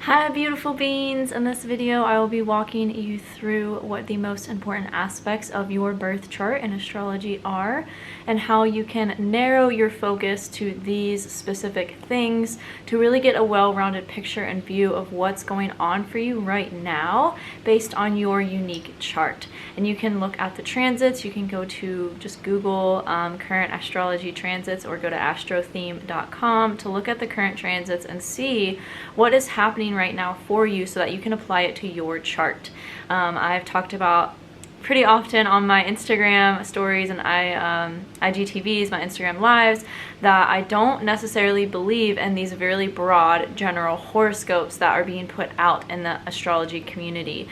Hi beautiful beings! In this video I will be walking you through what the most important aspects of your birth chart in astrology are and how you can narrow your focus to these specific things to really get a well-rounded picture and view of what's going on for you right now based on your unique chart. And you can look at the transits. You can go to just Google current astrology transits or go to astrotheme.com to look at the current transits and see what is happening right now for you so that you can apply it to your chart. I've talked about pretty often on my Instagram stories and IGTVs, my Instagram lives, that I don't necessarily believe in these really broad general horoscopes that are being put out in the astrology community.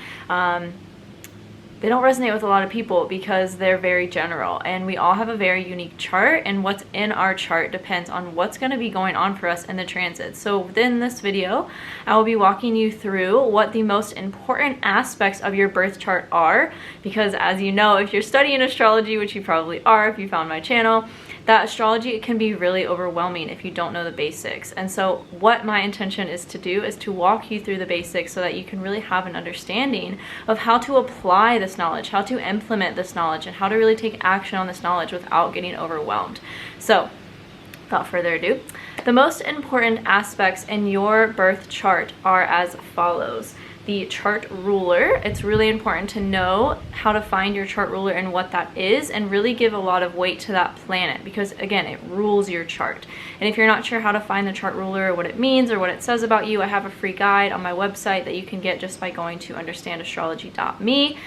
They don't resonate with a lot of people because they're very general, and we all have a very unique chart, and what's in our chart depends on what's going to be going on for us in the transit. So within this video, I will be walking you through what the most important aspects of your birth chart are, because as you know, if you're studying astrology, which you probably are if you found my channel, that astrology can be really overwhelming if you don't know the basics. And so what my intention is to do is to walk you through the basics so that you can really have an understanding of how to apply this knowledge, how to implement this knowledge, and how to really take action on this knowledge without getting overwhelmed. So without further ado, the most important aspects in your birth chart are as follows. The chart ruler. It's really important to know how to find your chart ruler and what that is, and really give a lot of weight to that planet, because again, it rules your chart. And if you're not sure how to find the chart ruler or what it means or what it says about you, I have a free guide on my website that you can get just by going to understandastrology.me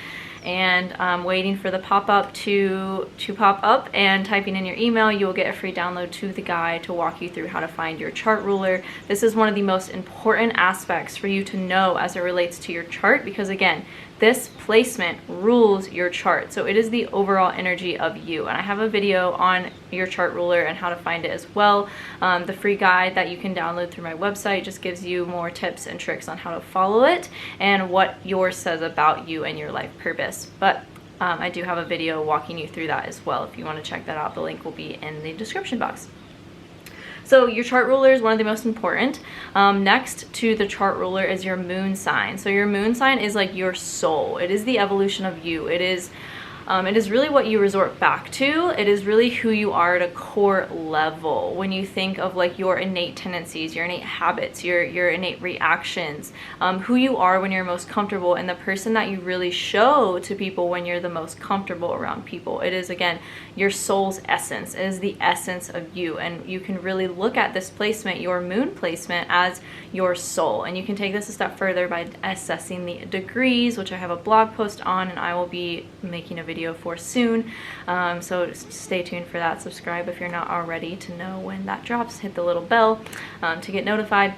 and waiting for the pop-up to pop up and typing in your email. You will get a free download to the guide to walk you through how to find your chart ruler. This is one of the most important aspects for you to know as it relates to your chart, because again, this placement rules your chart. So it is the overall energy of you. And I have a video on your chart ruler and how to find it as well. The free guide that you can download through my website just gives you more tips and tricks on how to follow it and what yours says about you and your life purpose. But I do have a video walking you through that as well. If you want to check that out, the link will be in the description box. So your chart ruler is one of the most important. Next to the chart ruler is your moon sign. So your moon sign is like your soul. It is the evolution of you. It is really what you resort back to. It is really who you are at a core level. When you think of like your innate tendencies, your innate habits, your innate reactions, who you are when you're most comfortable, and the person that you really show to people when you're the most comfortable around people. It is, again, your soul's essence. It is the essence of you. And you can really look at this placement, your moon placement, as your soul. And you can take this a step further by assessing the degrees, which I have a blog post on, and I will be making a video for soon. So stay tuned for that. Subscribe if you're not already to know when that drops. Hit the little bell to get notified.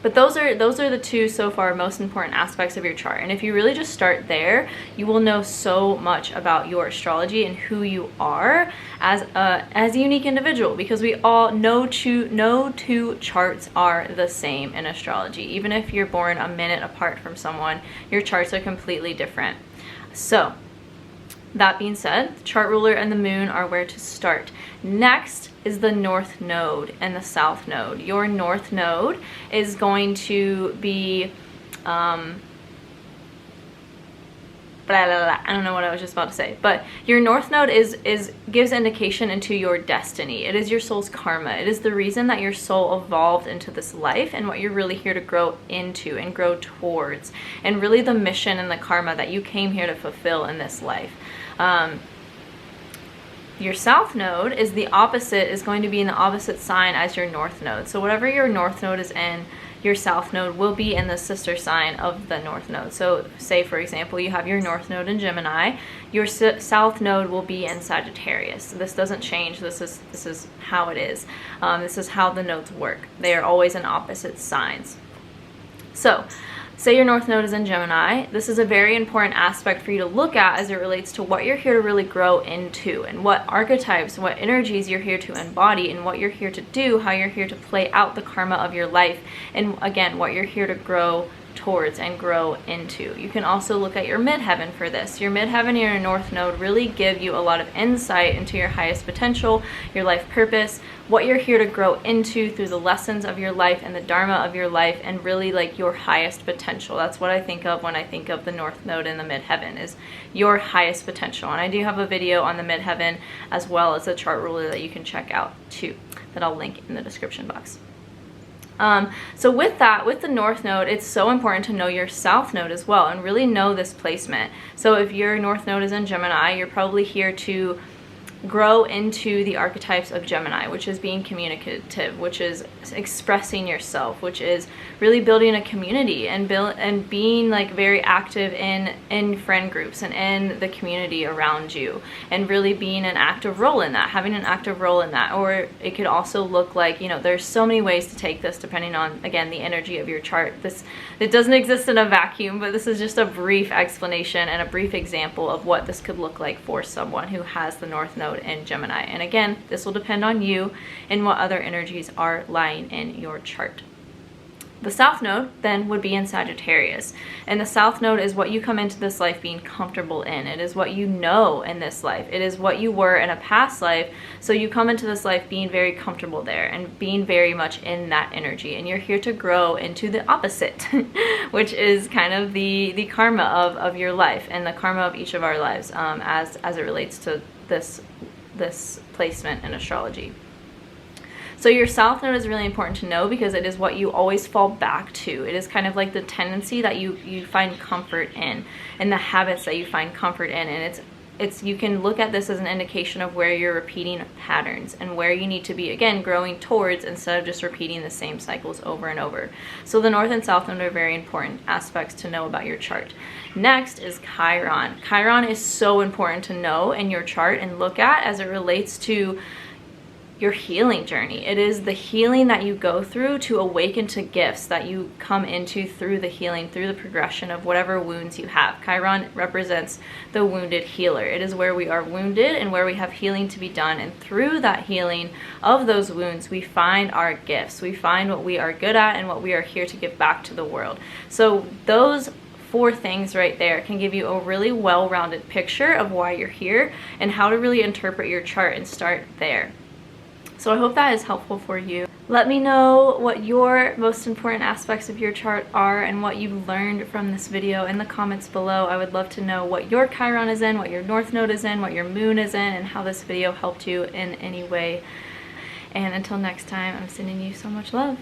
But those are the two so far most important aspects of your chart. And if you really just start there, you will know so much about your astrology and who you are as a unique individual, because we all no two charts are the same in astrology. Even if you're born a minute apart from someone, your charts are completely different. So that being said, the chart ruler and the moon are where to start. Next is the north node and the south node. Your north node is going to be I don't know what I was just about to say, but your north node gives indication into your destiny. It is your soul's karma. It is the reason that your soul evolved into this life and what you're really here to grow into and grow towards, and really the mission and the karma that you came here to fulfill in this life. Your south node is the opposite, is going to be in the opposite sign as your north node. So whatever your north node is in, your south node will be in the sister sign of the north node. So say, for example, you have your north node in Gemini, your south node will be in Sagittarius. This doesn't change. This is how it is. This is how the nodes work. They are always in opposite signs. So say your north node is in Gemini. This is a very important aspect for you to look at as it relates to what you're here to really grow into, and what archetypes, what energies you're here to embody, and what you're here to do, how you're here to play out the karma of your life, and again, what you're here to grow towards and grow into. You can also look at your midheaven for this. Your midheaven and your north node really give you a lot of insight into your highest potential, your life purpose, what you're here to grow into through the lessons of your life and the dharma of your life, and really like your highest potential. That's what I think of when I think of the north node and the midheaven, is your highest potential. And I do have a video on the midheaven as well as a chart ruler that you can check out too, that I'll link in the description box. So with that, with the north node, it's so important to know your south node as well and really know this placement. So if your north node is in Gemini, you're probably here to grow into the archetypes of Gemini, which is being communicative, which is expressing yourself, which is really building a community and being like very active in friend groups and in the community around you, and really being an active role in that, having an active role in that. Or it could also look like, you know, there's so many ways to take this depending on, again, the energy of your chart. It doesn't exist in a vacuum, but this is just a brief explanation and a brief example of what this could look like for someone who has the north node in Gemini. And again, this will depend on you and what other energies are lying in your chart. The south node then would be in Sagittarius, and the south node is what you come into this life being comfortable in. It is what you know in this life. It is what you were in a past life, so you come into this life being very comfortable there and being very much in that energy, and you're here to grow into the opposite which is kind of the karma of your life and the karma of each of our lives, as it relates to this placement in astrology. So your south node is really important to know because it is what you always fall back to. It is kind of like the tendency that you find comfort in, and the habits that you find comfort in. And it's you can look at this as an indication of where you're repeating patterns and where you need to be, again, growing towards, instead of just repeating the same cycles over and over. So the north and south node are very important aspects to know about your chart. Next is Chiron. Chiron is so important to know in your chart and look at as it relates to your healing journey. It is the healing that you go through to awaken to gifts that you come into through the healing, through the progression of whatever wounds you have. Chiron represents the wounded healer. It is where we are wounded and where we have healing to be done, and through that healing of those wounds, we find our gifts. We find what we are good at and what we are here to give back to the world. So those 4 things right there can give you a really well-rounded picture of why you're here and how to really interpret your chart and start there. So I hope that is helpful for you. Let me know what your most important aspects of your chart are and what you've learned from this video in the comments below. I would love to know what your Chiron is in, what your north node is in, what your moon is in, and how this video helped you in any way. And until next time, I'm sending you so much love.